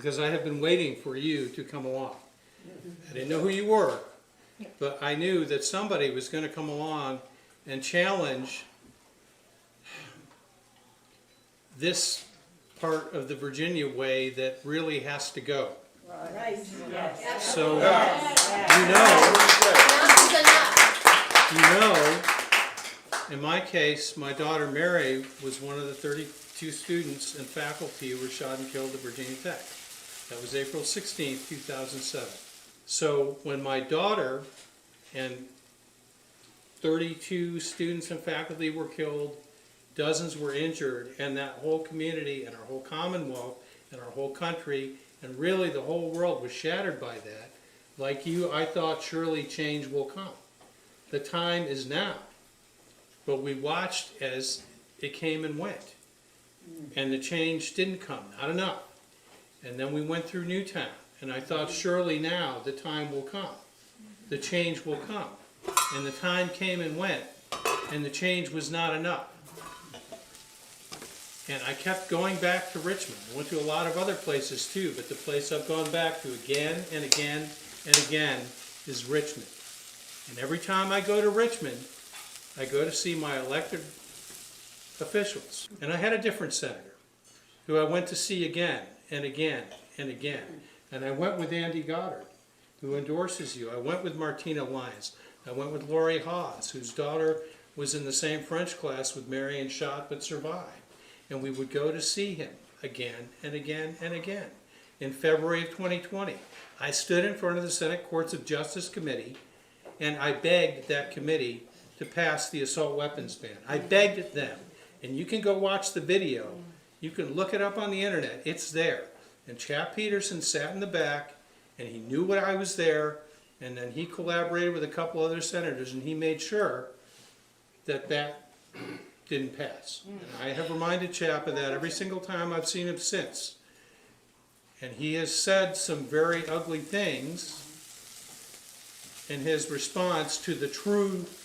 because I have been waiting for you to come along. I didn't know who you were, but I knew that somebody was going to come along and challenge this part of the Virginia way that really has to go. Right. Yes. So, in my case, my daughter Mary was one of the 32 students and faculty who were shot and killed at Virginia Tech. That was April 16th, 2007. So when my daughter and 32 students and faculty were killed, dozens were injured, and that whole community and our whole Commonwealth and our whole country and really the whole world was shattered by that. Like you, I thought surely change will come. The time is now. But we watched as it came and went. And the change didn't come, not enough. And then we went through Newtown, and I thought surely now the time will come. The change will come. And the time came and went, and the change was not enough. And I kept going back to Richmond. I went to a lot of other places too, but the place I've gone back to again and again and again is Richmond. And every time I go to Richmond, I go to see my elected officials. And I had a different senator who I went to see again and again and again. And I went with Andy Goddard, who endorses you. I went with Martina Lyons. I went with Lori Hawes, whose daughter was in the same French class with Mary and shot but survived. And we would go to see him again and again and again. In February of 2020, I stood in front of the Senate Courts of Justice Committee and I begged that committee to pass the assault weapons ban. I begged them. And you can go watch the video. You can look it up on the internet. It's there. And Chap Peterson sat in the back and he knew what I was there, and then he collaborated with a couple other senators and he made sure that that didn't pass. And I have reminded Chap of that every single time I've seen him since. And he has said some very ugly things in his response to the truth,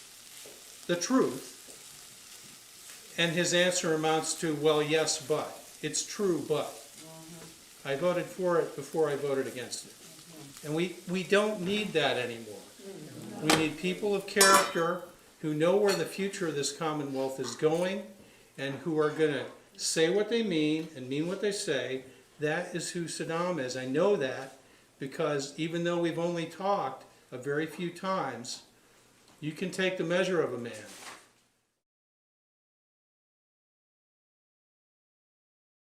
and his answer amounts to, well, yes, but. It's true, but. I voted for it before I voted against it. And we don't need that anymore. We need people of character who know where the future of this Commonwealth is going and who are going to say what they mean and mean what they say. That is who Saddam is. I know that because even though we've only talked a very few times, you can take the measure of a man.